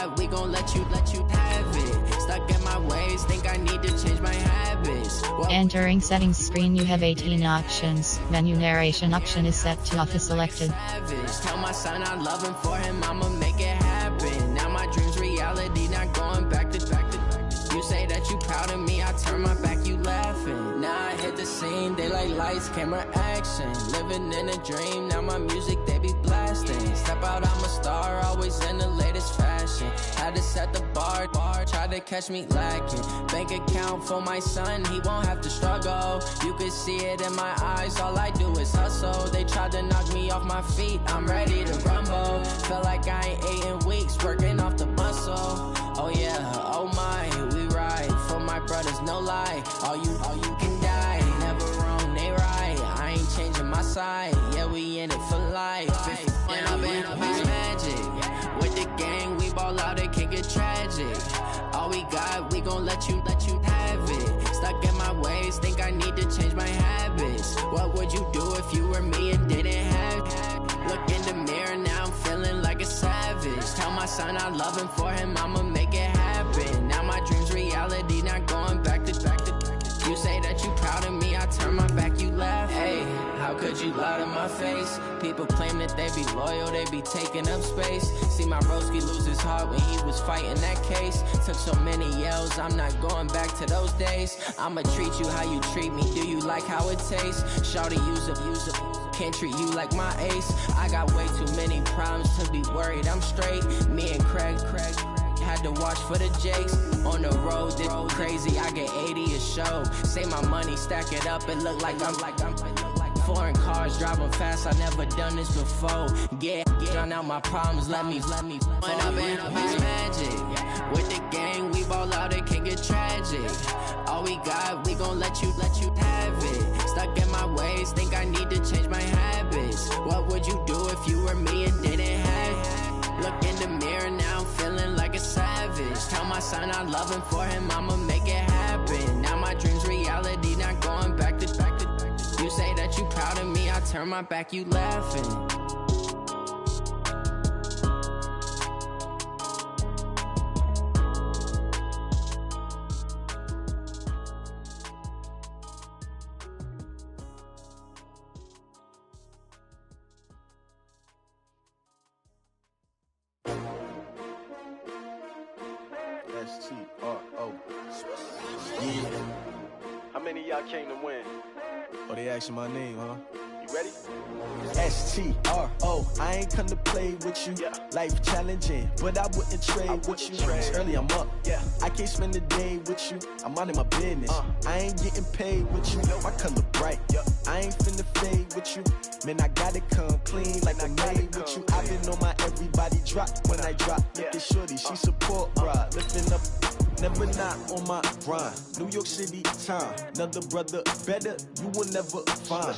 got, we gon' let you have it. Stuck in my ways, think I need to change my habits. Entering settings screen, you have 18 options. Menu narration option is set to off is selected. Tell my son I love him, for him I'ma make it happen. Now my dream's reality, not going back to. You say that you proud of me, I turn my back, you laughing. Now I hit the scene, they like lights, camera, action. Living in a dream, now my music they be blasting. Step out, I'm a star, always in the latest fashion. Had to set the bar, try to catch me lacking. Bank account for my son, he won't have to struggle. You can see it in my eyes, all I do is hustle. They tried to knock me off my feet, I'm ready to rumble. Feel like I ain't ate in weeks, working off the muscle. Oh yeah, oh my, we ride for my brothers, no lie. All you can die, never wrong, they right. I ain't changing my side, yeah, we in it for life. And I've been magic with the gang, we ball out, it can get tragic. All we got, we gon' let you have it. Stuck in my ways, think I need to change my habits. What would you do if you were me and didn't have it? Look in the mirror, now I'm feeling like a savage. Tell my son I love him, for him I'ma make it happen. Now my dream's reality, not going back to. You say that you proud of me, I turn my back, you laugh. Hey, how could you lie to my face? People claim that they be loyal, they be taking up space. See my broski lose his heart when he was fighting that case. Took so many yells, I'm not going back to those days. I'ma treat you how you treat me, do you like how it tastes? Shawty, use up, can't treat you like my ace. I got way too many problems to be worried, I'm straight. Me and Craig had to watch for the Jakes. On the road, this crazy, I get 80 a show. Say my money, stack it up, it look like I'm foreign cars, driving fast, I never done this before. Get drown out my problems, let me When I've been magic with the gang, we ball out, it can get tragic. All we got, we gon' let you have it. Stuck in my ways, think I need to change my habits. What would you do if you were me and didn't have it? Look in the mirror, now I'm feeling like a savage. Tell my son I love him, for him I'ma make it happen. Now my dream's reality, not going back to. You say that you proud of me, I turn my back, you laughing. S-T-R-O. Yeah. How many of y'all came to win? Oh, they asking my name, huh? You ready? S-T-R-O. I ain't come to play with you. Yeah. Life challenging, but I wouldn't trade with you. It's early, I'm up. Yeah. I can't spend the day with you. I'm minding my business. I ain't getting paid with you. My color bright. Yeah. I ain't finna fade with you. Man, I gotta come clean like I'm made with you. I've been on my everybody drop when I drop. Look at shorty, she support, bruh. Lifting up. Never not on my grind. New York City time. Another brother better, you will never find.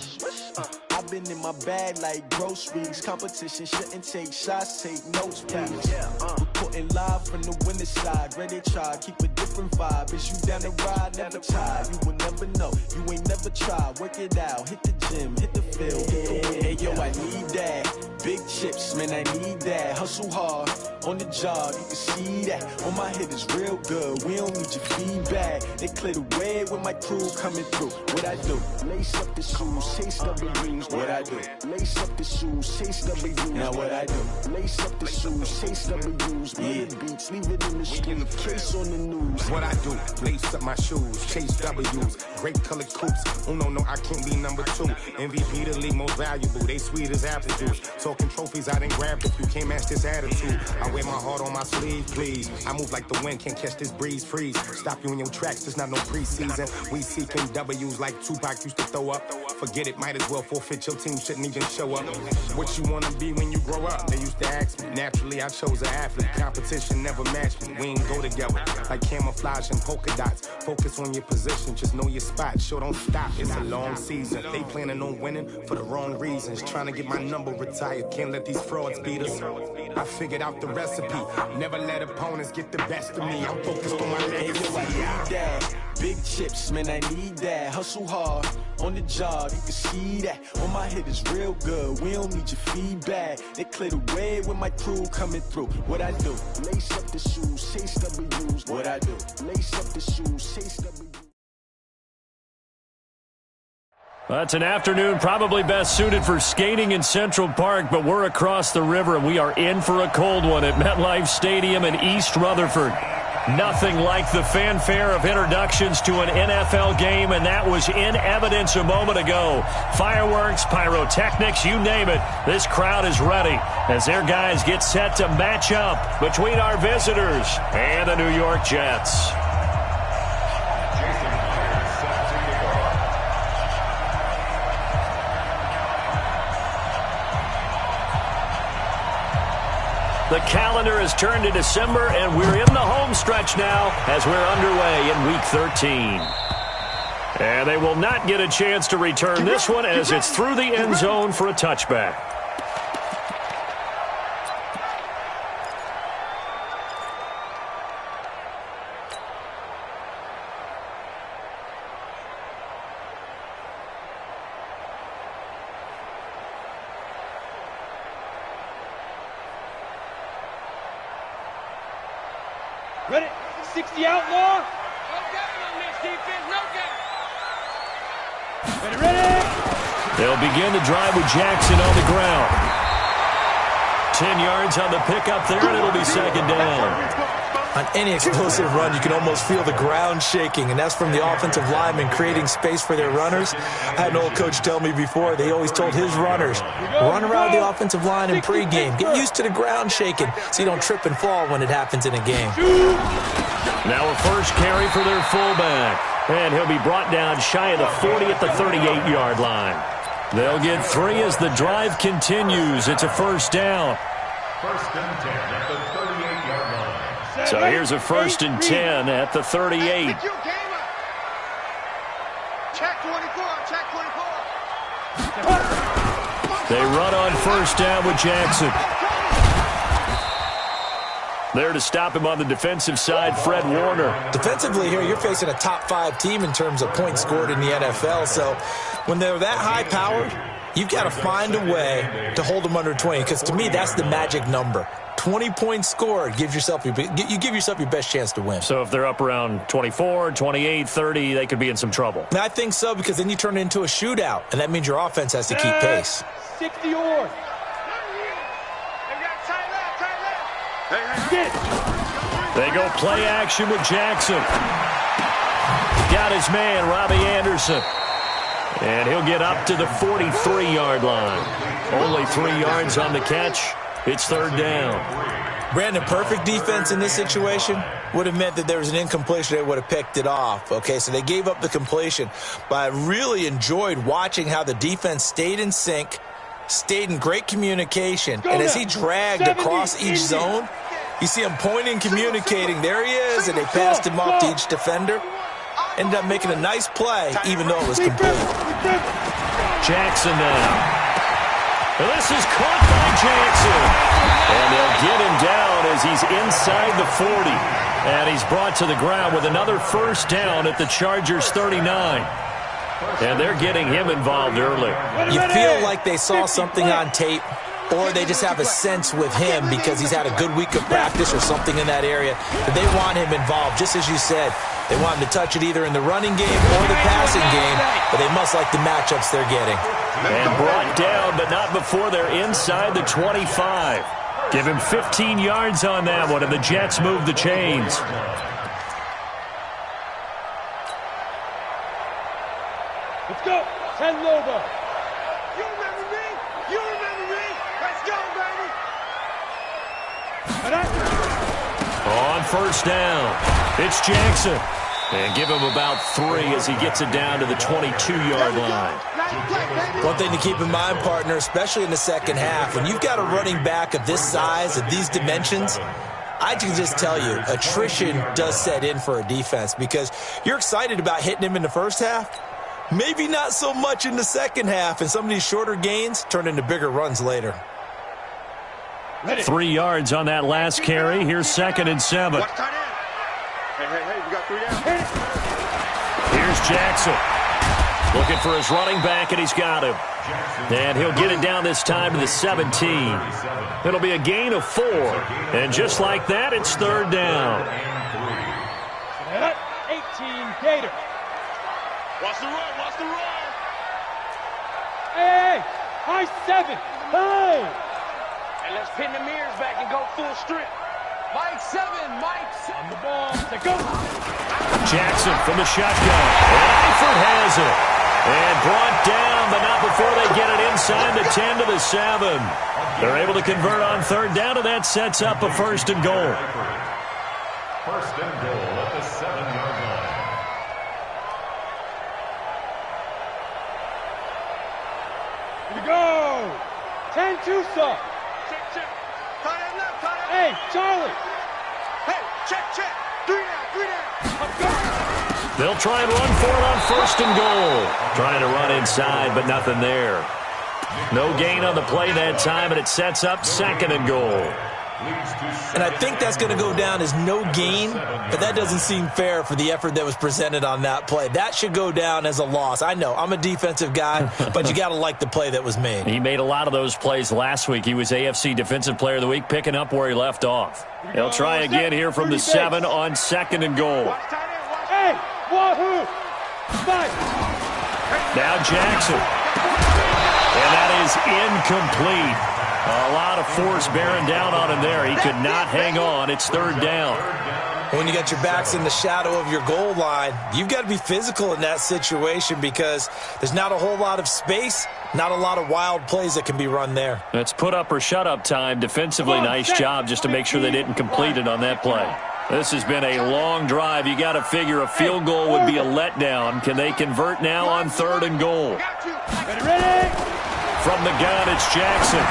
I've been in my bag like groceries. Competition shouldn't take shots, take notes, please. Reporting live from the winter side. Ready to try, keep a different vibe. Is you down the ride, never tired. You will never know, you ain't never tried. Work it out, hit the gym, hit the field, hit the wind. Hey yo, I need that. Big chips, man, I need that. Hustle hard, on the job, you can see that. On my head is real good, we don't need your feedback. They clear the way when my crew coming through. What I do? Lace up the shoes, chase double rings. What I do? Lace up the shoes, chase double U's. Now what I do? Lace up the shoes, chase double U's. Murder beats, leave it in the street, case on the news. What I do? Lace up my shoes, chase W's. Great colored coops. Oh no, I can't be number 2. MVP the league most valuable. They sweet as apple juice. Talking trophies, I done grabbed a few. Can't match this attitude. I wear my heart on my sleeve, please. I move like the wind, can't catch this breeze, freeze. Stop you in your tracks, there's not no preseason. We seeking W's like Tupac used to throw up. Forget it, might as well forfeit, your team shouldn't even show up. What you wanna be when you grow up? They used to ask me. Naturally, I chose an athlete. Competition never matched me. We ain't go together. Like camouflage and polka dots. Focus on your position, just know your spot. Sure, don't stop, it's a long season. They planning on winning for the wrong reasons. Trying to get my number retired, can't let these frauds beat us. I figured out the recipe. Never let opponents get the best of me. I'm focused on my legacy. I need that. Big chips, man, I need that. Hustle hard on the job, you can see that. On my head is real good. We don't need your feedback. They clear the way with my crew coming through. What I do? Lace up the shoes, chase W's. What I do? Lace up the shoes, chase W's. It's an afternoon probably best suited for skating in Central Park, but we're across the river and we are in for a cold one at MetLife Stadium in East Rutherford. Nothing like the fanfare of introductions to an NFL game, and that was in evidence a moment ago. Fireworks, pyrotechnics, you name it. This crowd is ready as their guys get set to match up between our visitors and the New York Jets. The calendar has turned to December, and we're in the home stretch now as we're underway in Week 13. And they will not get a chance to return this one as it's through the end zone for a touchback. Ready? 60 outlaw. No game on this defense. No game. Ready? They'll begin the drive with Jackson on the ground. 10 yards on the pickup there, and it'll be second down. On any explosive run, you can almost feel the ground shaking, and that's from the offensive linemen creating space for their runners. I had an old coach tell me before, they always told his runners, run around the offensive line in pregame. Get used to the ground shaking so you don't trip and fall when it happens in a game. Now a first carry for their fullback, and he'll be brought down shy of the 40 at the 38-yard line. They'll get 3 as the drive continues. It's a first down. First and 10 at the 38-yard line. So here's a first and 10 at the 38. Check 24. Check 24. They run on first down with Jackson. There to stop him on the defensive side, Fred Warner. Defensively here, you're facing a top-5 team in terms of points scored in the NFL. So when they're that high-powered, you've got to find a way to hold them under 20. Because to me, that's the magic number. 20 points scored gives yourself you give yourself your best chance to win. So if they're up around 24, 28, 30, they could be in some trouble. I think so, because then you turn it into a shootout, and that means your offense has to keep pace. 60 or. They go play action with Jackson. Got his man, Robbie Anderson. And he'll get up to the 43-yard line. Only 3 yards on the catch. It's third down. Brandon, perfect defense in this situation would have meant that there was an incompletion. They would have picked it off. Okay, so they gave up the completion. But I really enjoyed watching how the defense stayed in sync, stayed in great communication. And as he dragged across each zone, you see him pointing, communicating. There he is, and they passed him off to each defender. Ended up making a nice play, even though it was complete. Jackson now. This is caught by Jackson. And they'll get him down as he's inside the 40. And he's brought to the ground with another first down at the Chargers' 39. And they're getting him involved early. You feel like they saw something on tape, or they just have a sense with him because he's had a good week of practice or something in that area that they want him involved, just as you said. They want him to touch it either in the running game or the passing game, but they must like the matchups they're getting. And brought down, but not before they're inside the 25. Give him 15 yards on that one, and the Jets move the chains. Let's go. 10 Lobo. You remember me? You remember me? Let's go, baby. On first down, it's Jackson. And give him about 3 as he gets it down to the 22-yard line. One thing to keep in mind, partner, especially in the second half, when you've got a running back of this size, of these dimensions, I can just tell you, attrition does set in for a defense because you're excited about hitting him in the first half. Maybe not so much in the second half, and some of these shorter gains turn into bigger runs later. 3 yards on that last carry. Here's 2nd and 7. Watch tight end. Hey, we got 3 down. Here's Jackson. Looking for his running back, and he's got him. And he'll get it down this time to the 17. It'll be a gain of 4. And just like that, it's 3rd down. 18 Gator. Watch the run, watch the run. Hey, high 7. Hey. And let's pin the mirrors back and go full strip. Mike 7, on the ball, to go. Jackson from the shotgun. And Eifert has it. And brought down, but not before they get it inside the 10 to the 7. They're able to convert on 3rd down, and that sets up a 1st and goal. 1st and goal at the 7-yard line. Here we go. 10 Tucson. Check. Tight end left, tight end. Hey, Charlie. Hey, check. 3 down. Let's go. They'll try and run for it on 1st and goal. Trying to run inside, but nothing there. No gain on the play that time, and it sets up 2nd and goal. And I think that's going to go down as no gain, but that doesn't seem fair for the effort that was presented on that play. That should go down as a loss. I know, I'm a defensive guy, but you got to like the play that was made. He made a lot of those plays last week. He was AFC Defensive Player of the Week, picking up where he left off. He'll try again here from the 7 on 2nd and goal. Hey, wahoo! Fight! Now Jackson. And that is incomplete. A lot of force bearing down on him there. He could not hang on. It's 3rd down. When you got your backs in the shadow of your goal line, you've got to be physical in that situation because there's not a whole lot of space, not a lot of wild plays that can be run there. That's put up or shut up time. Defensively, nice job just to make sure they didn't complete it on that play. This has been a long drive. You got to figure a field goal would be a letdown. Can they convert now on 3rd and goal? Ready? From the gun, it's Jackson.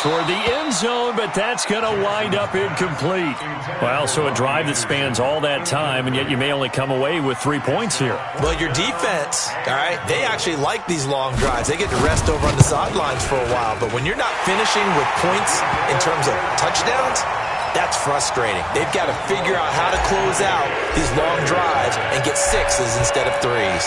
Toward the end zone, but that's going to wind up incomplete. Well, so a drive that spans all that time, and yet you may only come away with 3 points here. Well, your defense, all right, they actually like these long drives. They get to rest over on the sidelines for a while, but when you're not finishing with points in terms of touchdowns, that's frustrating. They've got to figure out how to close out these long drives and get 6s instead of 3s.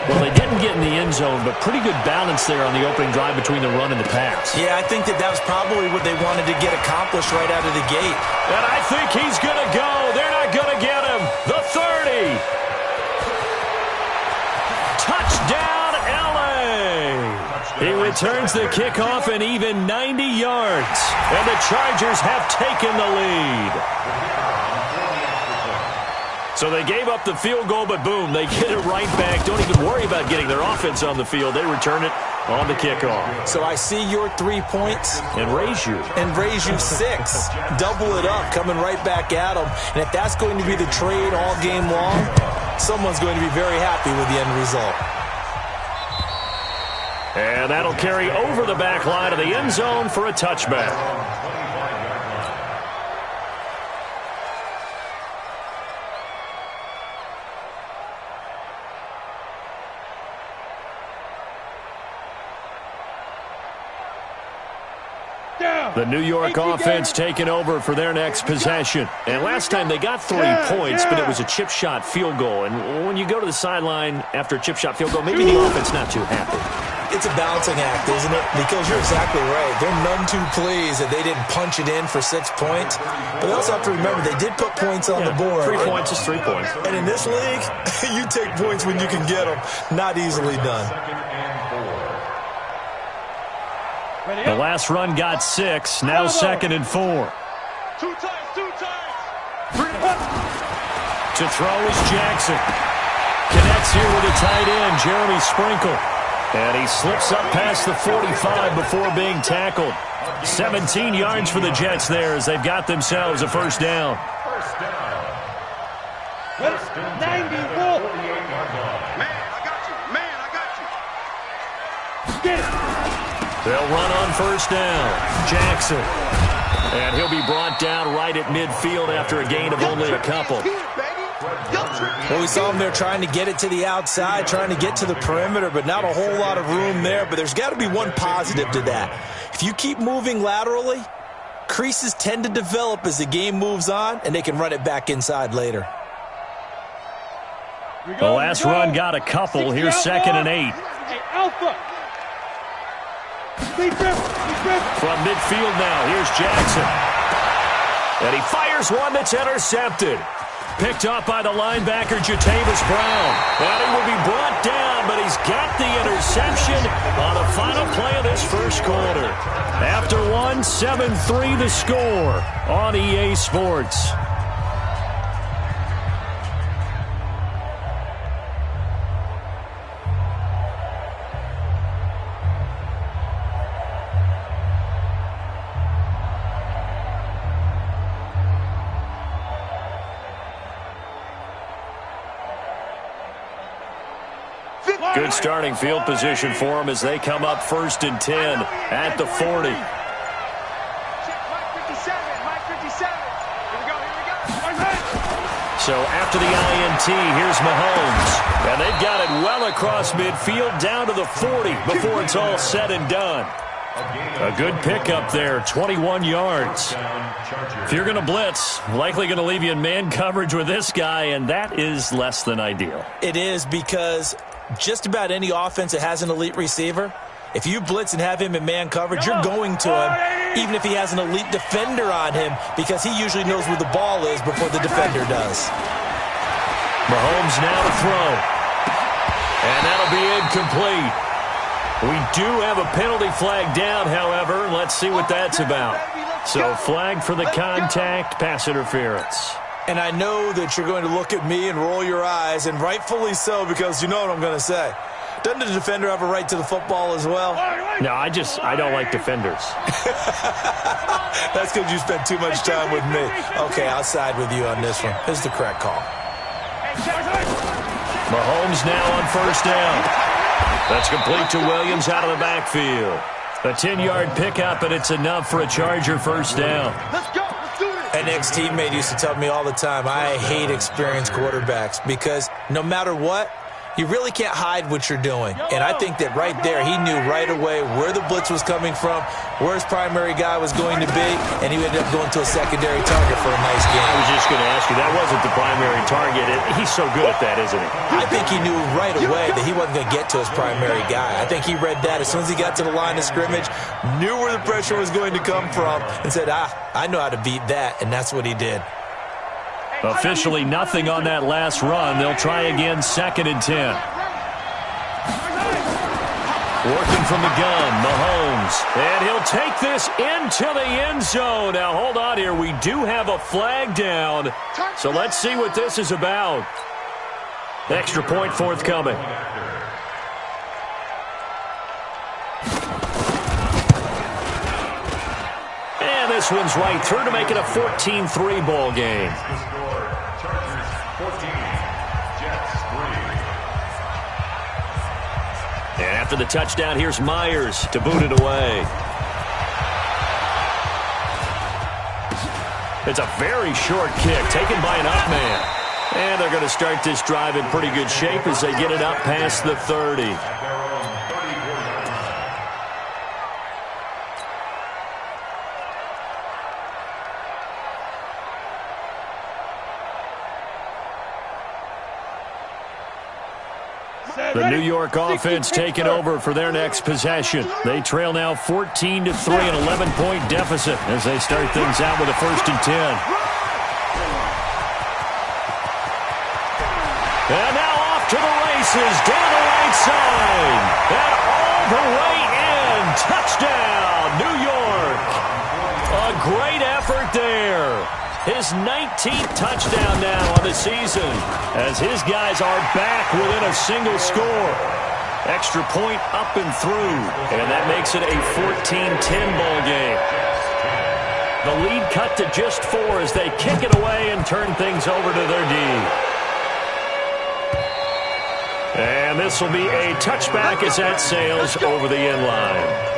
Well, they didn't get in the end zone, but pretty good balance there on the opening drive between the run and the pass. Yeah, I think that was probably what they wanted to get accomplished right out of the gate. And I think he's going to go. They're not going to get him. The 30. Touchdown, L.A. He returns the kickoff an even 90 yards. And the Chargers have taken the lead. So they gave up the field goal, but boom, they get it right back. Don't even worry about getting their offense on the field. They return it on the kickoff. So I see your 3 points. And raise you. 6. Double it up, coming right back at them. And if that's going to be the trade all game long, someone's going to be very happy with the end result. And that'll carry over the back line of the end zone for a touchback. The New York offense taking over for their next possession. And last time they got 3 points, but it was a chip shot field goal. And when you go to the sideline after a chip shot field goal, maybe the offense not too happy. It's a balancing act, isn't it? Because you're exactly right. They're none too pleased that they didn't punch it in for 6 points. But they also have to remember they did put points on the board. 3 points is 3 points. And in this league, you take points when you can get them. Not easily done. The last run got 6. Now 2nd and 4. 2 times. To throw is Jackson. Connects here with a tight end, Jeremy Sprinkle. And he slips up past the 45 before being tackled. 17 yards for the Jets there as they've got themselves a 1st down. 90 roll. Man, I got you. Get it. They'll run on 1st down. Jackson. And he'll be brought down right at midfield after a gain of only a couple. Well, we saw him there trying to get it to the outside, trying to get to the perimeter, but not a whole lot of room there. But there's got to be one positive to that. If you keep moving laterally, creases tend to develop as the game moves on, and they can run it back inside later. The last run got a couple. Here's 2nd and 8. Hey, Alpha. From midfield now, here's Jackson. And he fires one that's intercepted. Picked up by the linebacker, Jatavis Brown. And he will be brought down, but he's got the interception on the final play of this first quarter. After one, 7-3 the score on EA Sports. Good starting field position for them as they come up 1st and 10 at the 40. So after the INT, here's Mahomes. And they've got it well across midfield down to the 40 before it's all said and done. A good pickup there, 21 yards. If you're going to blitz, likely going to leave you in man coverage with this guy, and that is less than ideal. It is, because just about any offense that has an elite receiver, if you blitz and have him in man coverage, you're going to him, even if he has an elite defender on him, because he usually knows where the ball is before the defender does. Mahomes now to throw. And that'll be incomplete. We do have a penalty flag down, however. Let's see what that's about. So flag for the contact, pass interference. And I know that you're going to look at me and roll your eyes, and rightfully so, because you know what I'm going to say. Doesn't the defender have a right to the football as well? No, I don't like defenders. That's because you spent too much time with me. Okay, I'll side with you on this one. This is the correct call. Mahomes now on 1st down. That's complete to Williams out of the backfield. A 10-yard pickup, and it's enough for a Charger 1st down. Let's go. Let's do this. An ex-teammate used to tell me all the time, I hate experienced quarterbacks because no matter what, you really can't hide what you're doing. And I think that right there, he knew right away where the blitz was coming from, where his primary guy was going to be, and he ended up going to a secondary target for a nice game. I was just going to ask you, that wasn't the primary target. He's so good at that, isn't he? I think he knew right away that he wasn't going to get to his primary guy. I think he read that as soon as he got to the line of scrimmage, knew where the pressure was going to come from, and said, I know how to beat that, and that's what he did. Officially nothing on that last run. They'll try again, 2nd and 10. Working from the gun, Mahomes. And he'll take this into the end zone. Now, hold on here. We do have a flag down. So let's see what this is about. Extra point forthcoming. And this one's right through to make it a 14-3 ball game. And after the touchdown, here's Myers to boot it away. It's a very short kick taken by an up man. And they're going to start this drive in pretty good shape as they get it up past the 30. The New York offense taking over for their next possession. They trail now 14-3, an 11-point deficit as they start things out with a 1st and 10. And now off to the races, down the right side. And all the way in. Touchdown, New York. A great effort there. His 19th touchdown now on the season as his guys are back within a single score. Extra point up and through, and that makes it a 14-10 ball game. The lead cut to just 4 as they kick it away and turn things over to their D. And this will be a touchback as that sails over the end line.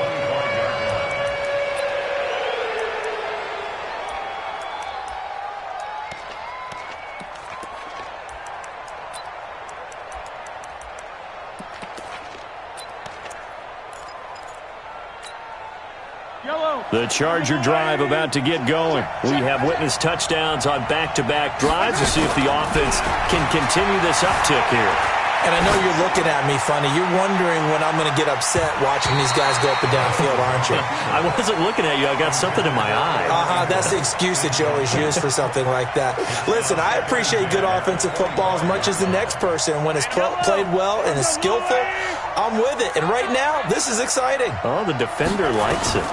The Charger drive about to get going. We have witnessed touchdowns on back-to-back drives to see if the offense can continue this uptick here. And I know you're looking at me funny. You're wondering when I'm going to get upset watching these guys go up and down field, aren't you? I wasn't looking at you. I got something in my eye. That's the excuse that you always use for something like that. Listen, I appreciate good offensive football as much as the next person. When it's played well and is skillful, I'm with it. And right now, this is exciting. Oh, the defender likes it.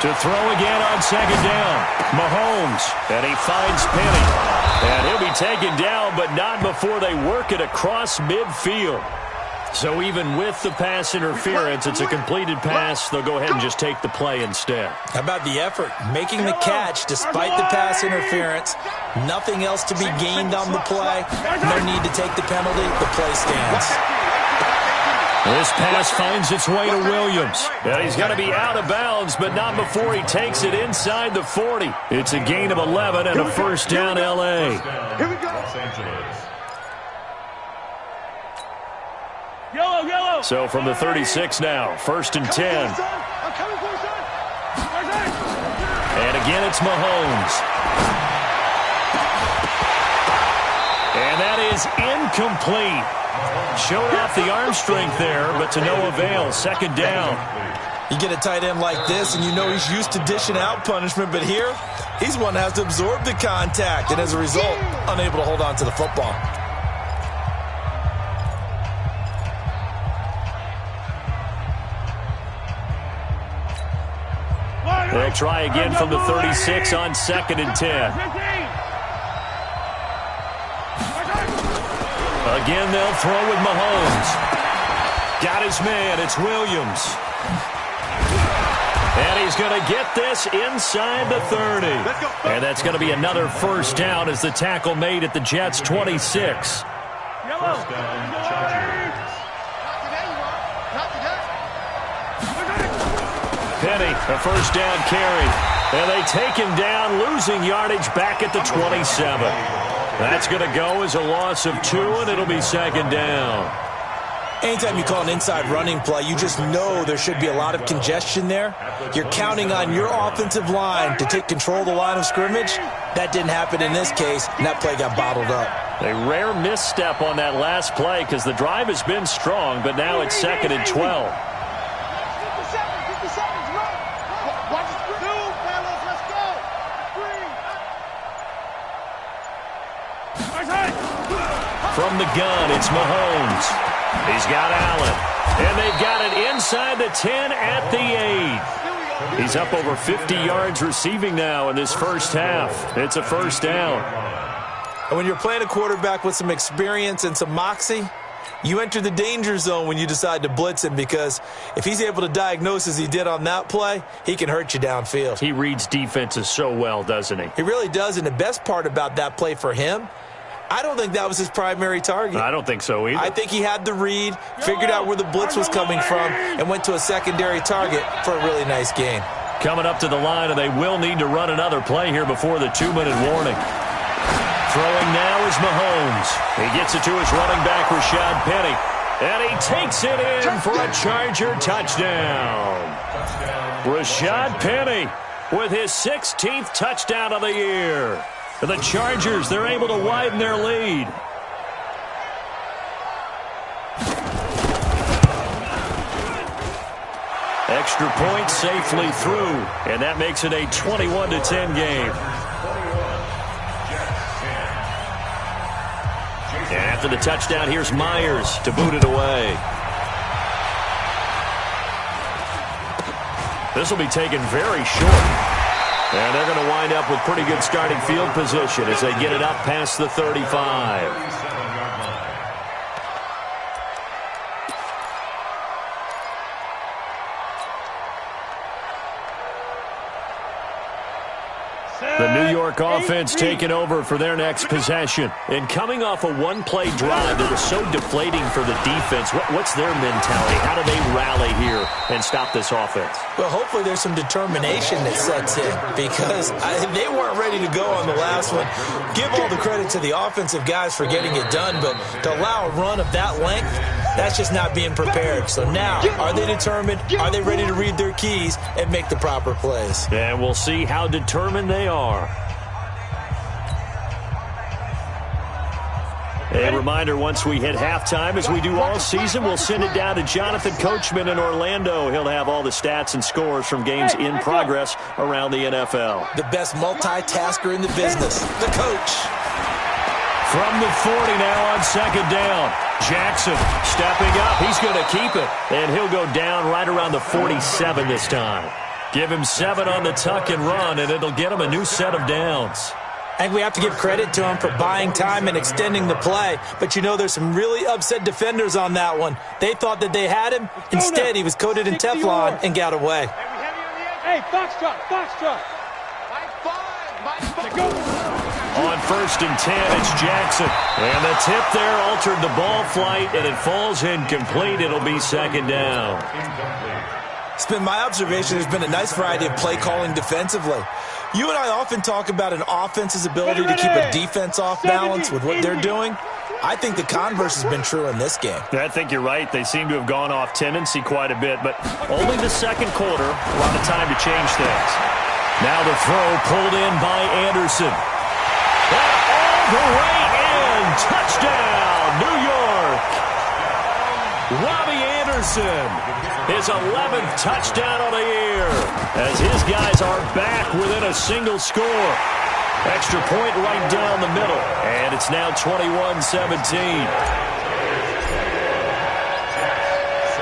To throw again on second down. Mahomes, and he finds Penny. And he'll be taken down, but not before they work it across midfield. So even with the pass interference, it's a completed pass. They'll go ahead and just take the play instead. How about the effort? Making the catch despite the pass interference. Nothing else to be gained on the play. No need to take the penalty. The play stands. This pass finds its way to Williams. And he's going to be out of bounds, but not before he takes it inside the 40. It's a gain of 11 and a first down, L.A. Here we go. Los Angeles. Yellow. So from the 36 now, first and 10. I'm coming for you, son. And again, it's Mahomes. And that is incomplete. Showed off the arm strength there, but to no avail. Second down. You get a tight end like this, and you know he's used to dishing out punishment, but here, he's one that has to absorb the contact, and as a result, unable to hold on to the football. They'll try again from the 36 on second and 10. Again, they'll throw with Mahomes. Got his man. It's Williams. And he's going to get this inside the 30. And that's going to be another first down as the tackle made at the Jets' 26. First down, Chargers. Penny, a first down carry. And they take him down, losing yardage back at the 27. That's going to go as a loss of 2, and it'll be second down. Anytime you call an inside running play, you just know there should be a lot of congestion there. You're counting on your offensive line to take control of the line of scrimmage. That didn't happen in this case, and that play got bottled up. A rare misstep on that last play because the drive has been strong, but now it's second and 12. 50 seconds, run. Watch it through, fellas. Let's go. 3. From the gun, it's Mahomes. He's got Allen. And they've got it inside the 10 at the 8. He's up over 50 yards receiving now in this first half. It's a first down. And when you're playing a quarterback with some experience and some moxie, you enter the danger zone when you decide to blitz him, because if he's able to diagnose as he did on that play, he can hurt you downfield. He reads defenses so well, doesn't he? He really does, and the best part about that play for him, I don't think that was his primary target. I don't think so either. I think he had the read, figured out where the blitz was coming from, and went to a secondary target for a really nice gain. Coming up to the line, and they will need to run another play here before the 2-minute warning. Throwing now is Mahomes. He gets it to his running back, Rashad Penny. And he takes it in for a Charger touchdown. Rashad Penny with his 16th touchdown of the year. The Chargers, they're able to widen their lead. Extra point safely through, and that makes it a 21-10 game. And after the touchdown, here's Myers to boot it away. This will be taken very short. And they're going to wind up with pretty good starting field position as they get it up past the 35. The New York offense taking over for their next possession. And coming off a one-play drive that was so deflating for the defense, what's their mentality? How do they rally here and stop this offense? Well, hopefully there's some determination that sets in, because they weren't ready to go on the last one. Give all the credit to the offensive guys for getting it done, but to allow a run of that length, That's just not being prepared. So now, are they determined? Are they ready to read their keys and make the proper plays? And we'll see how determined they are. A reminder, once we hit halftime, as we do all season, we'll send it down to Jonathan Coachman in Orlando. He'll have all the stats and scores from games in progress around the NFL. The best multitasker in the business, the coach. From the 40 now on second down. Jackson stepping up. He's going to keep it. And he'll go down right around the 47 this time. Give him 7 on the tuck and run, and it'll get him a new set of downs. I think we have to give credit to him for buying time and extending the play. But, you know, there's some really upset defenders on that one. They thought that they had him. Instead, he was coated in Teflon and got away. Hey, foxtrot, foxtrot. On 1st and 10, it's Jackson. And the tip there altered the ball flight, and it falls incomplete. It'll be second down. It's been my observation there's been a nice variety of play calling defensively. You and I often talk about an offense's ability to keep a defense off balance with what they're doing. I think the converse has been true in this game. I think you're right. They seem to have gone off tendency quite a bit, but only the second quarter, a lot of time to change things. Now the throw pulled in by Anderson. And all the way in. Touchdown, New York. Robbie Anderson, his 11th touchdown of the year, as his guys are back within a single score. Extra point right down the middle, and it's now 21-17.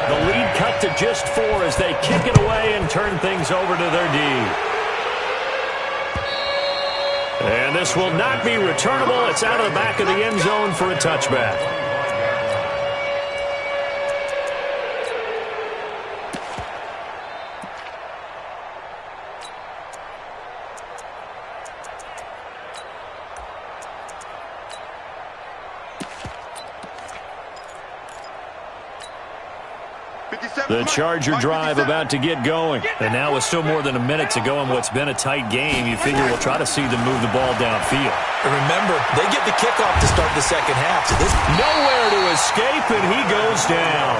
The lead cut to just 4 as they kick it away and turn things over to their D. And this will not be returnable. It's out of the back of the end zone for a touchback. The Charger drive about to get going. And now with still more than a minute to go in what's been a tight game, you figure we'll try to see them move the ball downfield. And remember, they get the kickoff to start the second half. So this nowhere to escape, and he goes down.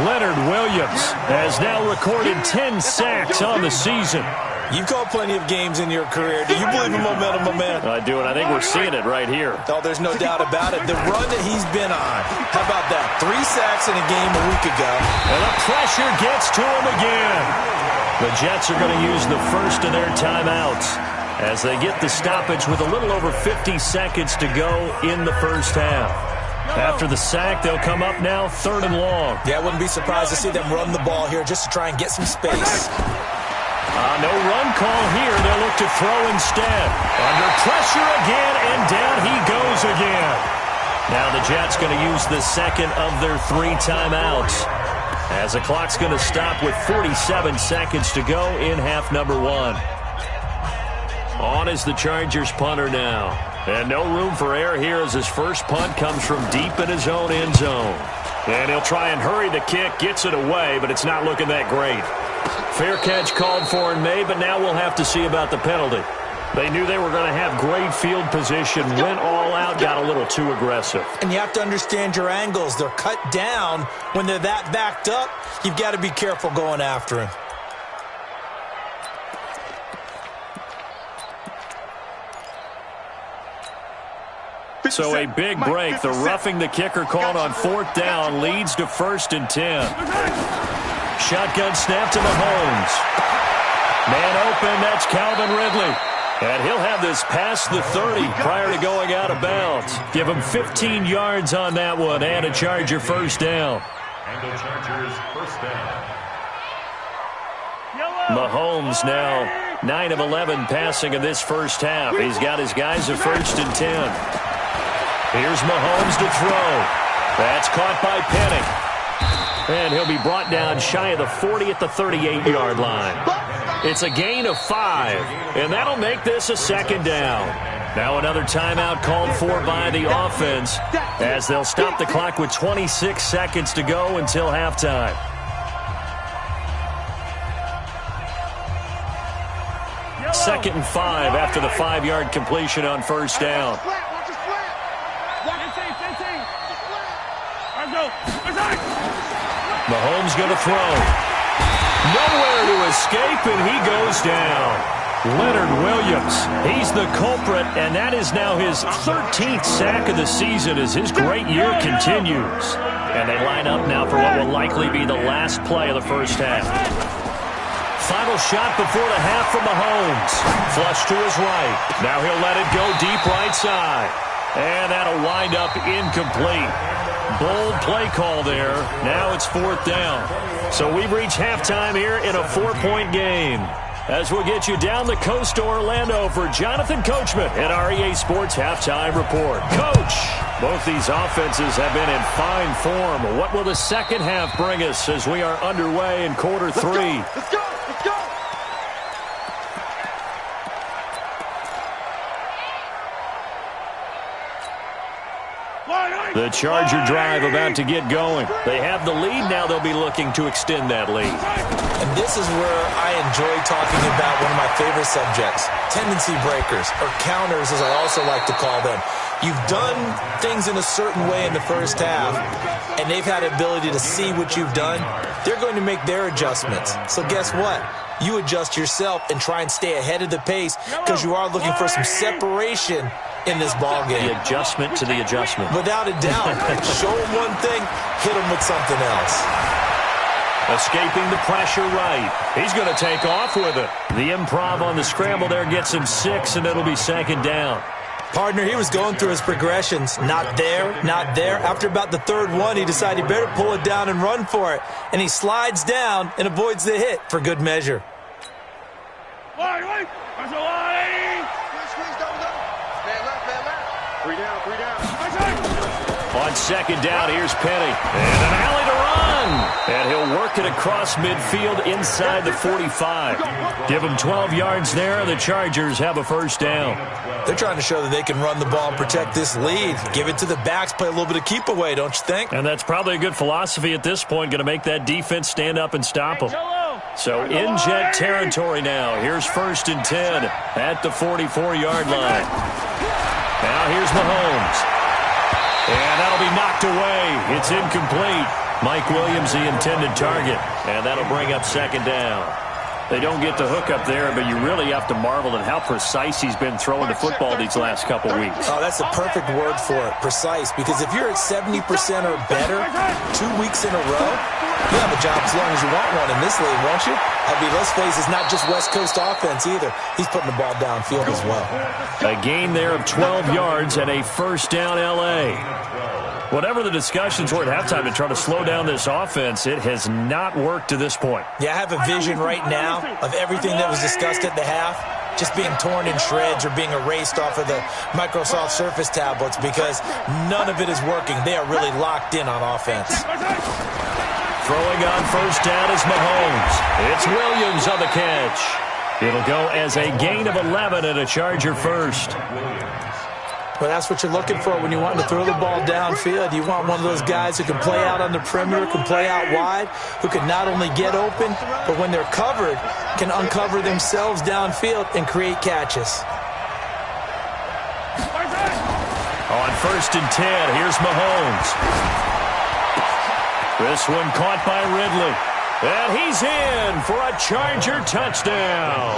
Leonard Williams has now recorded 10 sacks on the season. You've called plenty of games in your career. Do you believe in momentum, man? I do, and I think we're seeing it right here. Oh, there's no doubt about it. The run that he's been on. How about that? 3 sacks in a game a week ago. And the pressure gets to him again. The Jets are going to use the first of their timeouts as they get the stoppage with a little over 50 seconds to go in the first half. After the sack, they'll come up now 3rd and long. Yeah, I wouldn't be surprised to see them run the ball here just to try and get some space. No run call here. They'll look to throw instead. Under pressure again, and down he goes again. Now the Jets going to use the second of their 3 timeouts, as the clock's going to stop with 47 seconds to go in half number 1. On is the Chargers punter now. And no room for error here as his first punt comes from deep in his own end zone. And he'll try and hurry the kick, gets it away, but it's not looking that great. Fair catch called for and made, but now we'll have to see about the penalty. They knew they were going to have great field position, went all out, got a little too aggressive. And you have to understand your angles. They're cut down. When they're that backed up, you've got to be careful going after him. So a big break. The roughing the kicker called on 4th down leads to 1st and 10. Shotgun snap to Mahomes. Man open, that's Calvin Ridley. And he'll have this past the 30 prior to going out of bounds. Give him 15 yards on that one and a Charger first down. And the Chargers first down. Mahomes now 9 of 11 passing in this first half. He's got his guys at 1st and 10. Here's Mahomes to throw. That's caught by Penning. And he'll be brought down shy of the 40 at the 38-yard line. It's a gain of 5, and that'll make this a second down. Now another timeout called for by the offense as they'll stop the clock with 26 seconds to go until halftime. Second and 5 after the 5-yard completion on first down. Let's go. Mahomes going to throw. Nowhere to escape, and he goes down. Leonard Williams, he's the culprit, and that is now his 13th sack of the season as his great year continues. And they line up now for what will likely be the last play of the first half. Final shot before the half from Mahomes. Flush to his right. Now he'll let it go deep right side. And that'll wind up incomplete. Bold play call there. Now it's 4th down. So we've reached halftime here in a 4-point game. As we'll get you down the coast to Orlando for Jonathan Coachman at our EA Sports Halftime Report. Coach, both these offenses have been in fine form. What will the second half bring us as we are underway in quarter 3? Let's go! Let's go! The Charger drive about to get going. They have the lead. Now they'll be looking to extend that lead. And this is where I enjoy talking about one of my favorite subjects, tendency breakers, or counters as I also like to call them. You've done things in a certain way in the first half, and they've had the ability to see what you've done. They're going to make their adjustments. So guess what? You adjust yourself and try and stay ahead of the pace because you are looking for some separation in this ball game. The adjustment to the adjustment. Without a doubt. Show them one thing, hit them with something else. Escaping the pressure right. He's going to take off with it. The improv on the scramble there gets him 6, and it'll be 2nd down. Partner, he was going through his progressions. Not there, not there. After about the 3rd one, he decided he better pull it down and run for it. And he slides down and avoids the hit for good measure. Wait! There's a line! Squeeze, double. Man left. 3 down. On 2nd down, here's Penny. And an alley to run. And he'll work it across midfield inside the 45. Give him 12 yards there, and the Chargers have a 1st down. They're trying to show that they can run the ball and protect this lead. Give it to the backs, play a little bit of keep away, don't you think? And that's probably a good philosophy at this point, going to make that defense stand up and stop them. So in Jet territory now. Here's 1st and 10 at the 44-yard line. Now here's Mahomes. And that'll be knocked away. It's incomplete. Mike Williams, the intended target. And that'll bring up 2nd down. They don't get the hook up there, but you really have to marvel at how precise he's been throwing the football these last couple weeks. Oh, that's the perfect word for it, precise. Because if you're at 70% or better 2 weeks in a row, you have a job as long as you want one in this league, won't you? I mean, let's face it, it's not just West Coast offense either. He's putting the ball downfield as well. A gain there of 12 yards and a 1st down L.A. Whatever the discussions were at halftime to try to slow down this offense, it has not worked to this point. Yeah, I have a vision right now of everything that was discussed at the half just being torn in shreds or being erased off of the Microsoft Surface tablets because none of it is working. They are really locked in on offense. Throwing on 1st down is Mahomes. It's Williams on the catch. It'll go as a gain of 11 and a Charger 1st. Well, that's what you're looking for when you want to throw the ball downfield. You want one of those guys who can play out on the perimeter, can play out wide, who can not only get open, but when they're covered, can uncover themselves downfield and create catches. On 1st and 10, here's Mahomes. This one caught by Ridley. And he's in for a Charger touchdown.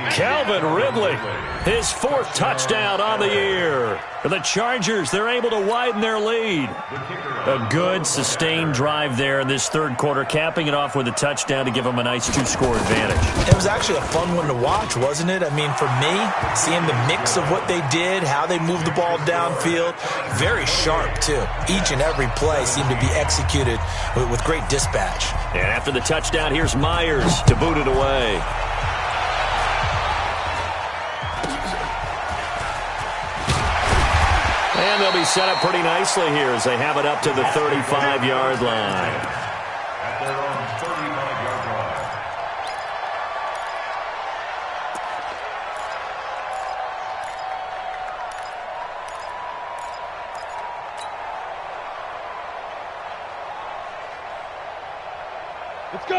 Calvin Ridley, his 4th touchdown on the year. For the Chargers, they're able to widen their lead. A good, sustained drive there in this 3rd quarter, capping it off with a touchdown to give them a nice 2-score advantage. It was actually a fun one to watch, wasn't it? I mean, for me, seeing the mix of what they did, how they moved the ball downfield, very sharp, too. Each and every play seemed to be executed with great dispatch. And after the touchdown, here's Myers to boot it away. And they'll be set up pretty nicely here as they have it up to the 35-yard line. At their own 35-yard line.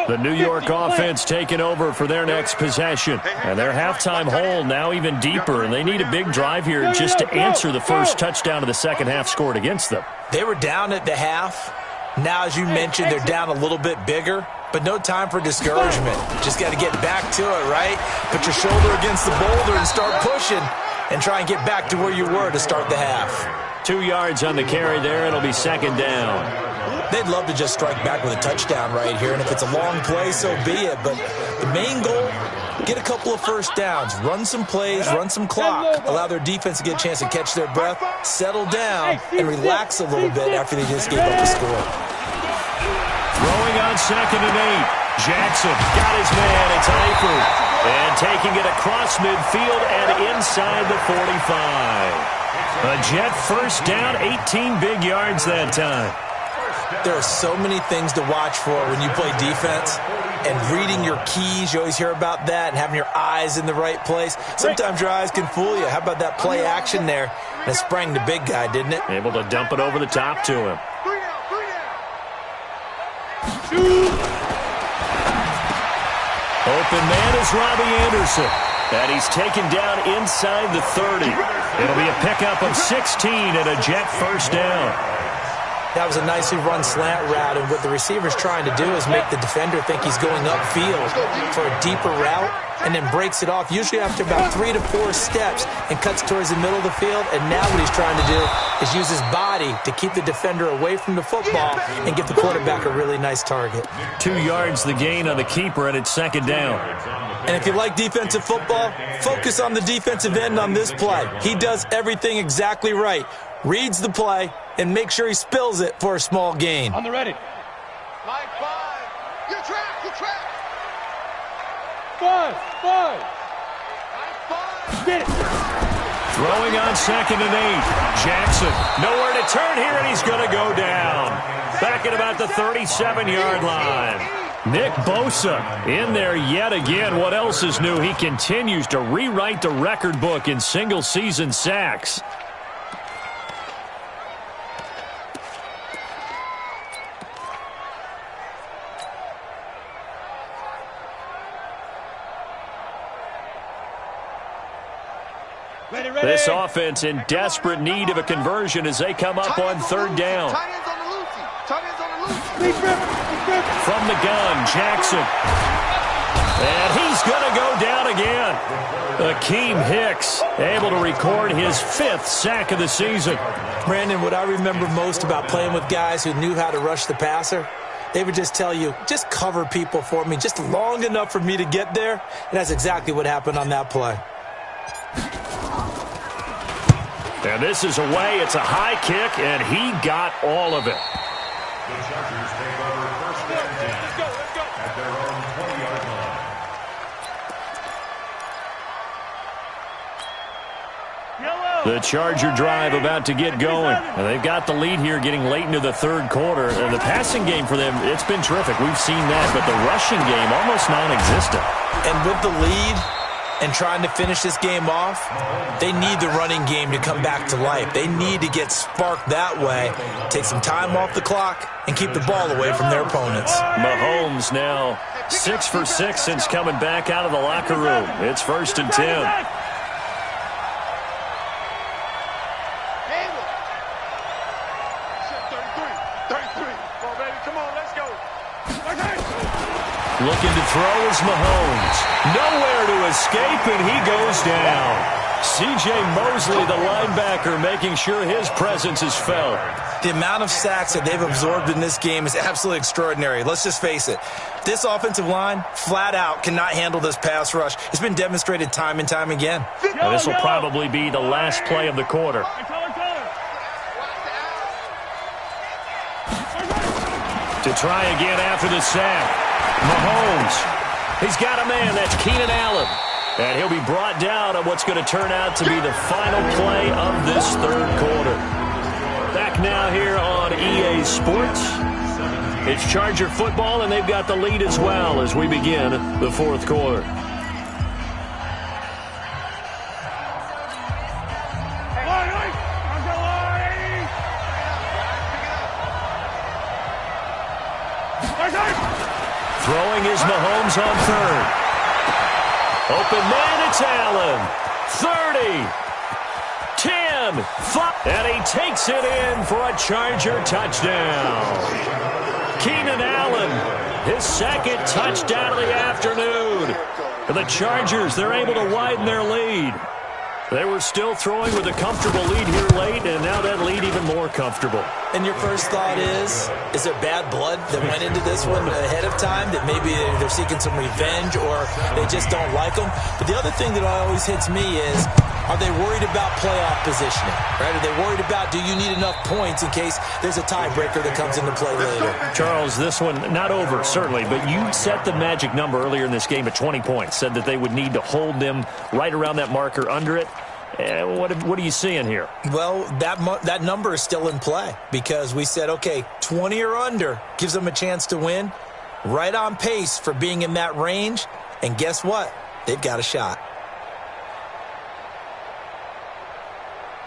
The New York offense taking over for their next possession. And their halftime hole now even deeper, and they need a big drive here just to answer the first touchdown of the second half scored against them. They were down at the half, Now, as you mentioned, they're down a little bit bigger, but no time for discouragement. Just got to get back to it, right? Put your shoulder against the boulder and start pushing and try and get back to where you were to start the half. 2 yards on the carry there. It'll be second down. They'd love to just strike back with a touchdown right here, and if it's a long play, so be it. But the main goal, get a couple of first downs, run some plays, run some clock, allow their defense to get a chance to catch their breath, settle down, and relax a little bit after they just gave up the score. Throwing on 2nd and 8. Jackson got his man. It's Eifert. And taking it across midfield and inside the 45. A Jet first down, 18 big yards that time. There are so many things to watch for when you play defense, and reading your keys, you always hear about that, and having your eyes in the right place. Sometimes your eyes can fool you. How about that play action there? And it sprang the big guy, didn't it? Able to dump it over the top to him. Open man is Robbie Anderson. And he's taken down inside the 30. It'll be a pickup of 16 and a Jet first down. That was a nicely run slant route, and what the receiver's trying to do is make the defender think he's going upfield for a deeper route and then breaks it off, usually after about 3 to 4 steps, and cuts towards the middle of the field. And now what he's trying to do is use his body to keep the defender away from the football and give the quarterback a really nice target. 2 yards the gain on the keeper, and it's second down. And if you like defensive football, focus on the defensive end on this play. He does everything exactly right. Reads the play and make sure he spills it for a small gain. On the ready. 9-5. You track. 5. 9-5. Get it. Throwing on 2nd and 8. Jackson, nowhere to turn here, and he's going to go down. Back at about the 37-yard line. Nick Bosa in there yet again. What else is new? He continues to rewrite the record book in single-season sacks. This offense in desperate need of a conversion as they come up on 3rd down. From the gun, Jackson. And he's going to go down again. Akeem Hicks able to record his 5th sack of the season. Brandon, what I remember most about playing with guys who knew how to rush the passer, they would just tell you, just cover people for me, just long enough for me to get there. And that's exactly what happened on that play. And this is away. It's a high kick, and he got all of it. The Chargers take over 1st and 10 at their own 20-yard line. The Charger drive about to get going. And they've got the lead here getting late into the 3rd quarter. And the passing game for them, it's been terrific. We've seen that. But the rushing game, almost non-existent. And with the lead and trying to finish this game off, they need the running game to come back to life. They need to get sparked that way, take some time off the clock, and keep the ball away from their opponents. Mahomes now 6 for 6 since coming back out of the locker room. It's 1st and 10. Looking to throw is Mahomes. Nowhere to escape, and he goes down. C.J. Mosley, the linebacker, making sure his presence is felt. The amount of sacks that they've absorbed in this game is absolutely extraordinary. Let's just face it. This offensive line, flat out, cannot handle this pass rush. It's been demonstrated time and time again. Now, this will probably be the last play of the quarter. To try again after the sack. Mahomes, he's got a man, that's Keenan Allen. And he'll be brought down on what's going to turn out to be the final play of this 3rd quarter. Back now here on EA Sports. It's Charger football, and they've got the lead as well as we begin the 4th quarter. Throwing is Mahomes on 3rd. Open man, it's Allen. 30, 10, again. And he takes it in for a Charger touchdown. Keenan Allen, his second touchdown of the afternoon. For the Chargers, they're able to widen their lead. They were still throwing with a comfortable lead here late, and now that lead even more comfortable. And your first thought is there bad blood that went into this one ahead of time, that maybe they're seeking some revenge or they just don't like them? But the other thing that always hits me is, are they worried about playoff positioning? Right? Are they worried about, do you need enough points in case there's a tiebreaker that comes into play later? Charles, this one not over, certainly, but you set the magic number earlier in this game at 20 points, said that they would need to hold them right around that marker under it. What are you seeing here? Well, that number is still in play because we said, okay, 20 or under gives them a chance to win. Right on pace for being in that range. And guess what? They've got a shot.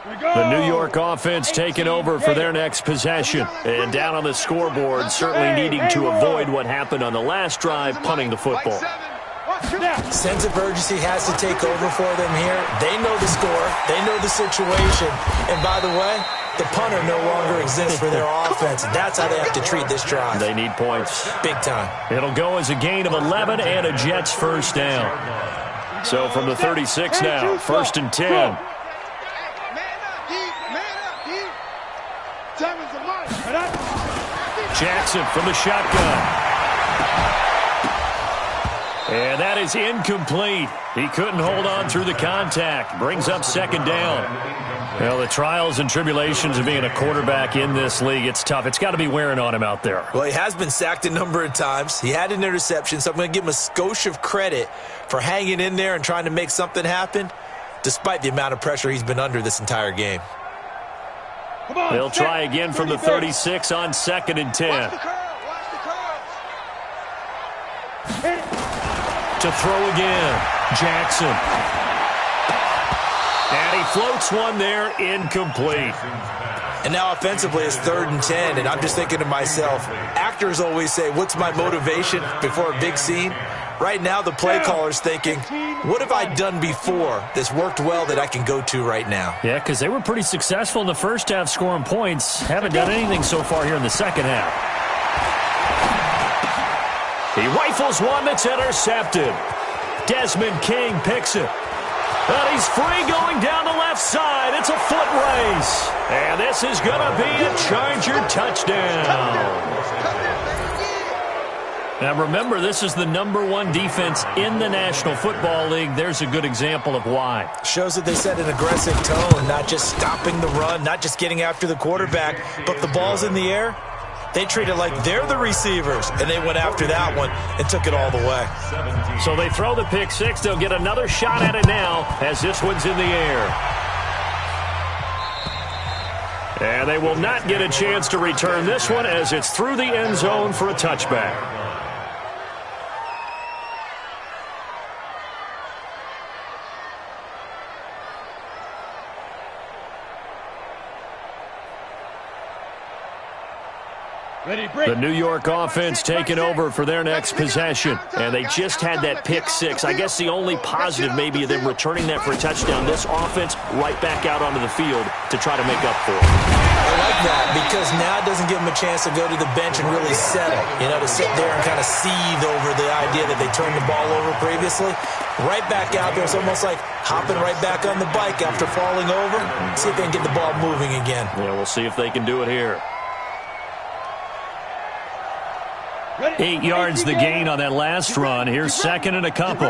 The New York offense taking over for their next possession. And down on the scoreboard, certainly needing to avoid what happened on the last drive, punting the football. Sense of urgency has to take over for them here. They know the score. They know the situation. And by the way, the punter no longer exists for their offense. That's how they have to treat this drive. They need points. Big time. It'll go as a gain of 11 and a Jets first down. So from the 36 now, 1st and 10. Jackson from the shotgun. And that is incomplete. He couldn't hold on through the contact. Brings up 2nd down. Well, the trials and tribulations of being a quarterback in this league, it's tough. It's got to be wearing on him out there. Well, he has been sacked a number of times. He had an interception, so I'm going to give him a skosh of credit for hanging in there and trying to make something happen, despite the amount of pressure he's been under this entire game. They'll try again from the 36 on 2nd and 10. To throw again, Jackson. And he floats one there, incomplete. And now offensively it's 3rd and 10, and I'm just thinking to myself, actors always say, what's my motivation before a big scene? Right now the play caller's thinking, what have I done before that's worked well that I can go to right now? Yeah, because they were pretty successful in the first half scoring points. Haven't done anything so far here in the second half. He rifles one that's intercepted. Desmond King picks it. And he's free going down the left side. It's a foot race. And this is going to be a Charger touchdown. Now remember, this is the #1 defense in the National Football League. There's a good example of why. Shows that they set an aggressive tone, not just stopping the run, not just getting after the quarterback, but the ball's in the air. They treat it like they're the receivers, and they went after that one and took it all the way. So they throw the pick six. They'll get another shot at it now as this one's in the air. And they will not get a chance to return this one as it's through the end zone for a touchback. The New York offense taking over for their next possession. And they just had that pick six. I guess the only positive maybe of them returning that for a touchdown. This offense right back out onto the field to try to make up for it. I like that because now it doesn't give them a chance to go to the bench and really settle. You know, to sit there and kind of seethe over the idea that they turned the ball over previously. Right back out there. It's almost like hopping right back on the bike after falling over. See if they can get the ball moving again. Yeah, we'll see if they can do it here. 8 yards the gain on that last run. Here's second and a couple.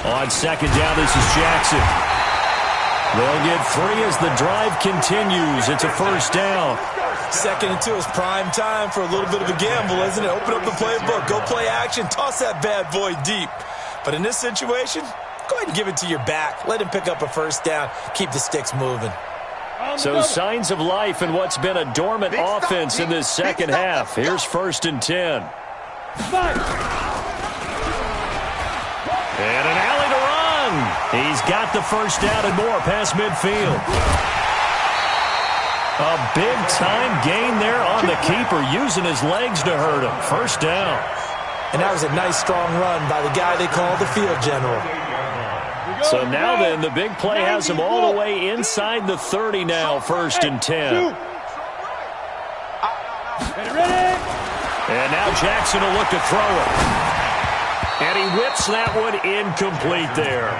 On second down, this is Jackson. They'll get 3 as the drive continues. It's a first down. 2nd and 2 is prime time for a little bit of a gamble, isn't it? Open up the playbook. Go play action. Toss that bad boy deep. But in this situation, go ahead and give it to your back. Let him pick up a first down. Keep the sticks moving. So signs of life in what's been a dormant offense in this second half. Here's 1st and 10. And an alley to run. He's got the first down and more past midfield. A big-time gain there on the keeper, using his legs to hurt him. First down. And that was a nice, strong run by the guy they call the field general. So now then, the big play has him all the way inside the 30 now, 1st and 10. And now Jackson will look to throw it. And he whips that one incomplete there.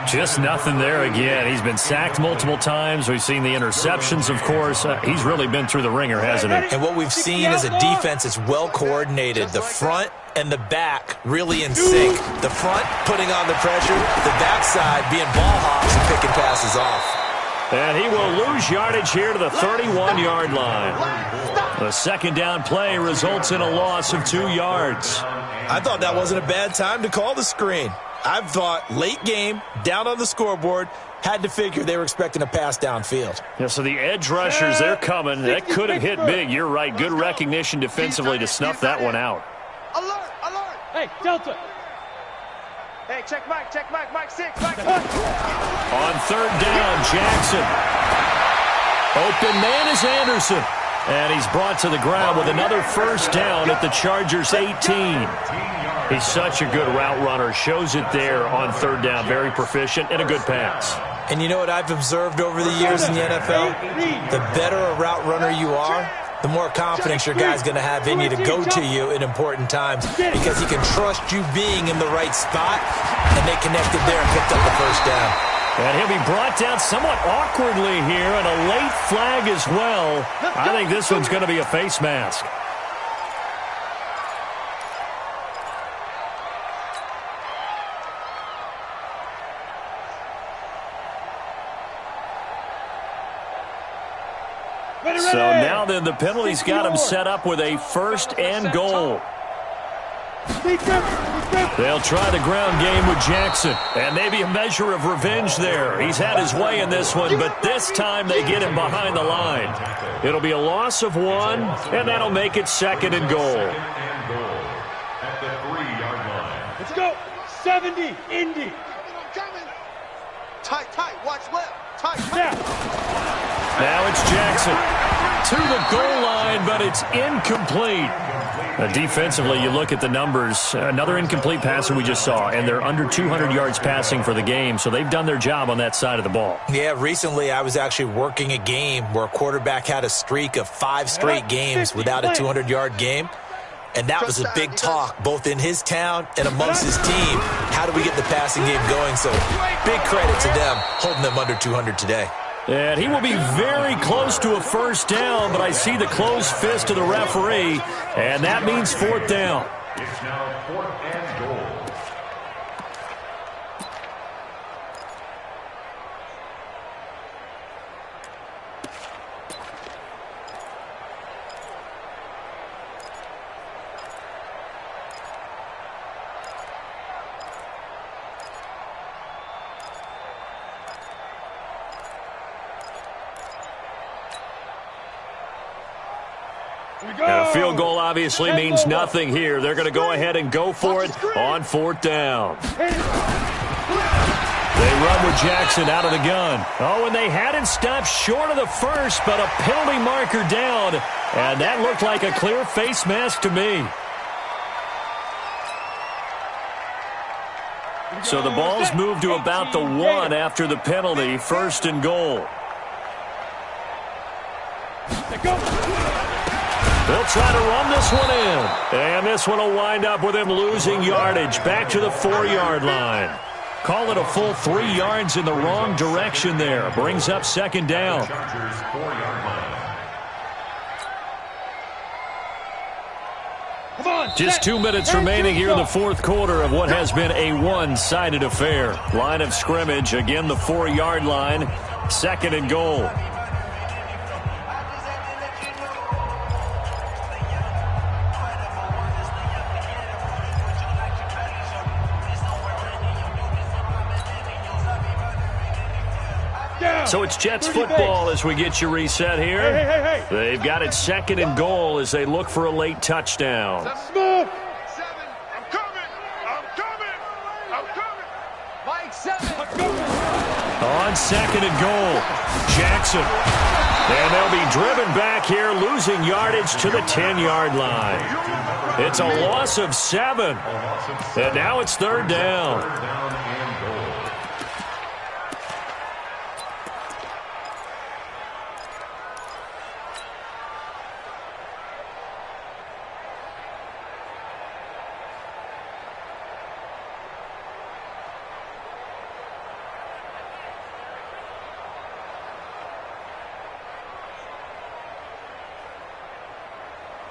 Just nothing there again. He's been sacked multiple times. We've seen the interceptions, of course. He's really been through the ringer, hasn't he? And what we've seen is a defense that's well coordinated. The front and the back really in sync. The front putting on the pressure, the backside being ball hops and picking passes off. And he will lose yardage here to the 31-yard line. The second down play results in a loss of 2 yards. I thought that wasn't a bad time to call the screen. I thought late game, down on the scoreboard, had to figure they were expecting a pass downfield. Yeah, so the edge rushers, they're coming. That could have hit big. You're right. Good recognition defensively to snuff that one out. Alert, alert. Hey, Delta. Hey, check Mike 6, Mike. On 3rd down, Jackson. Open man is Anderson. And he's brought to the ground with another 1st down at the Chargers' 18. He's such a good route runner. Shows it there on 3rd down. Very proficient and a good pass. And you know what I've observed over the years in the NFL? The better a route runner you are, the more confidence your guy's going to have in you to go to you in important times because he can trust you being in the right spot, and they connected there and picked up the 1st down. And he'll be brought down somewhat awkwardly here, and a late flag as well. I think this one's going to be a face mask. So now then, the penalty's got him set up with a 1st and goal. They'll try the ground game with Jackson, and maybe a measure of revenge there. He's had his way in this one, but this time they get him behind the line. It'll be a loss of 1, and that'll make it 2nd and goal. At the 3-yard line. Let's go. 70, Indy. Tight, watch left. Tight. Now it's Jackson to the goal line, but it's incomplete. Defensively, you look at the numbers. Another incomplete passer we just saw, and they're under 200 yards passing for the game, so they've done their job on that side of the ball. Yeah, recently I was actually working a game where a quarterback had a streak of 5 straight games without a 200-yard game, and that was a big talk both in his town and amongst his team. How do we get the passing game going? So big credit to them holding them under 200 today. And he will be very close to a 1st down, but I see the closed fist of the referee, and that means 4th down. It's now 4th and goal. And a field goal obviously means nothing here. They're going to go ahead and go for it on 4th down. They run with Jackson out of the gun. Oh, and they had him stopped short of the 1st, but a penalty marker down. And that looked like a clear face mask to me. So the ball's moved to about the 1 after the penalty, 1st and goal. They'll try to run this one in. And this one will wind up with him losing yardage back to the 4-yard line. Call it a full 3 yards in the wrong direction there. Brings up 2nd down. Chargers 4-yard line. Just 2 minutes remaining here in the 4th quarter of what has been a one-sided affair. Line of scrimmage, again the 4-yard line. 2nd and goal. So it's Jets football as we get you reset here. Hey. They've got it 2nd and goal as they look for a late touchdown. Smooth. 7. I'm coming. Mike 7. On 2nd and goal, Jackson. And they'll be driven back here, losing yardage to the 10-yard line. It's a loss of 7. And now it's 3rd down.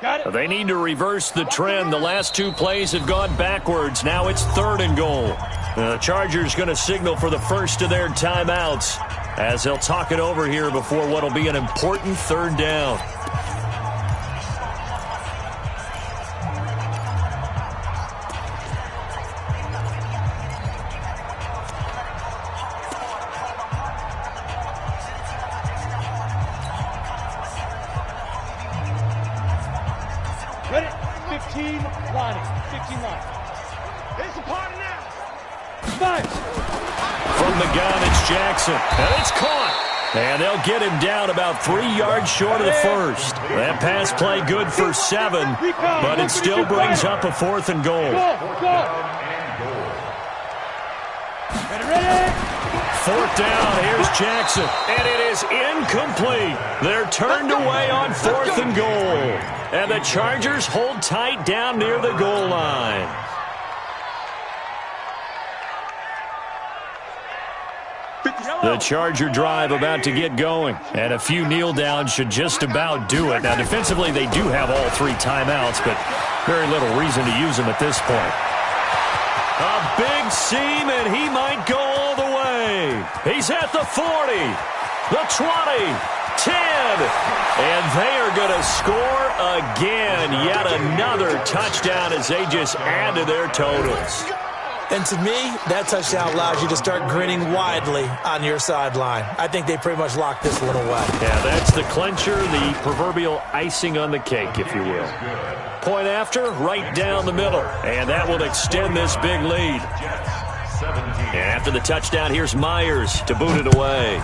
They need to reverse the trend. The last two plays have gone backwards. Now it's 3rd and goal. The Chargers going to signal for the first of their timeouts as they'll talk it over here before what will be an important 3rd down. Ready? 15 lining. 15 line. It's a party now. 5. From the gun, it's Jackson. And it's caught. And they'll get him down about 3 yards short of the first. That pass play good for 7, but it still brings up a 4th and goal. Go. Ready? 4th down, here's Jackson, and it is incomplete. They're turned away on 4th and goal. And the Chargers hold tight down near the goal line. The Charger drive about to get going, and a few kneel downs should just about do it. Now, defensively, they do have all 3 timeouts, but very little reason to use them at this point. A big seam, and he might go all the way. He's at the 40, the 20, 10, and they are going to score again. Yet another touchdown as they just add to their totals. And to me, that touchdown allows you to start grinning widely on your sideline. I think they pretty much locked this one away. Yeah, that's the clincher, the proverbial icing on the cake, if you will. Point after, right down the middle. And that will extend this big lead. And after the touchdown, here's Myers to boot it away.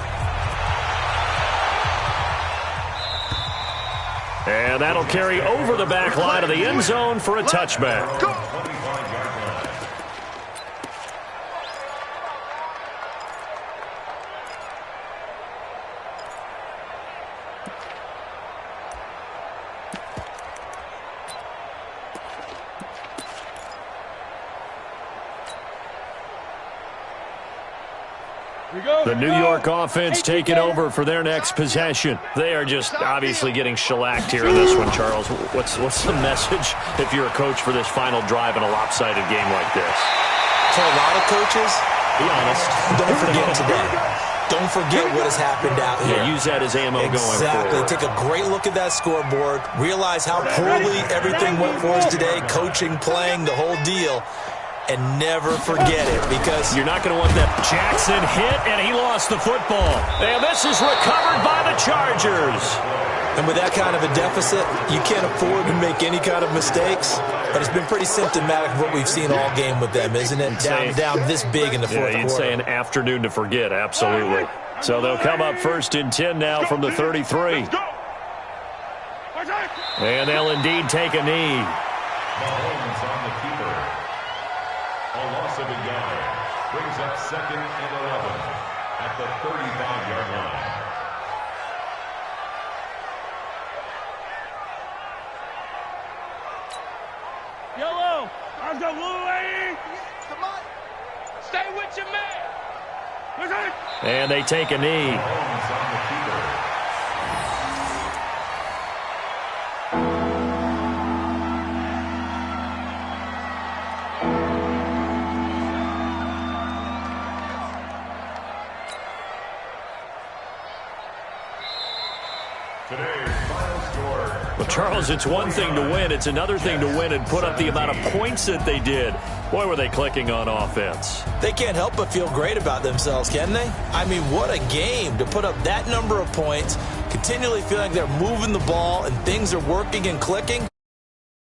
And that'll carry over the back line of the end zone for a touchback. The New York offense taking over for their next possession. They are just obviously getting shellacked here in this one, Charles. What's the message if you're a coach for this final drive in a lopsided game like this? For a lot of coaches, be honest, don't forget today. Don't forget what has happened out here. Yeah, use that as ammo going forward. Exactly. Take a great look at that scoreboard. Realize how poorly everything went for us today. Coaching, playing, the whole deal. And never forget it, because you're not going to want that. Jackson hit, and he lost the football. And this is recovered by the Chargers. And with that kind of a deficit, you can't afford to make any kind of mistakes. But it's been pretty symptomatic of what we've seen all game with them, isn't it? Down this big in the fourth quarter. You'd say an afternoon to forget, absolutely. So they'll come up 1st and 10 now from the 33. And they'll indeed take a knee. Mahomes on the keeper. A loss of a yard brings up 2nd and 11 at the 35-yard line. Yellow. I've got blue lady. Come on. Stay with your man. And they take a knee. Mahomes on the keeper. Well, Charles, it's one thing to win. It's another thing to win and put up the amount of points that they did. Boy, were they clicking on offense. They can't help but feel great about themselves, can they? I mean, what a game to put up that number of points, continually feeling like they're moving the ball and things are working and clicking.